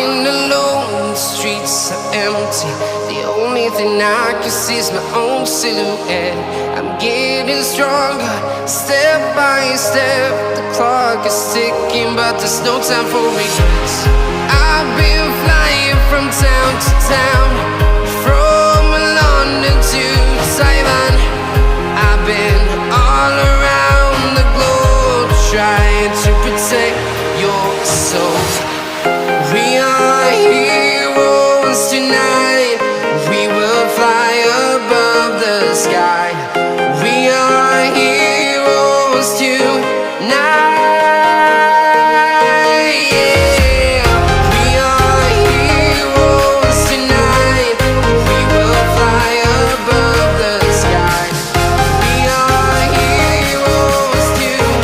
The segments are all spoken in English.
Walking alone, the streets are empty. The only thing I can see is my own silhouette. I'm getting stronger, step by step. The clock is ticking, but there's no time for regrets. I've been flying from town to town, from London to Taiwan. I've been all around the globe, trying to protect your soul. We are heroes tonight. We will fly above the sky. We are heroes tonight. Yeah. We are heroes tonight. We will fly above the sky. We are heroes tonight.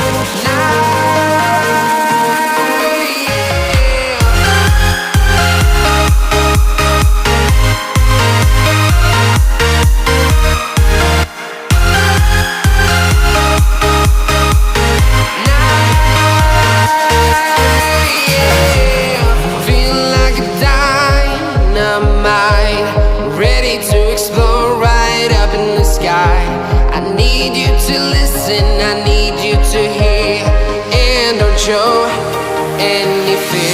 Ready to explore right up in the sky. I need you to listen, I need you to hear, and don't show any fear.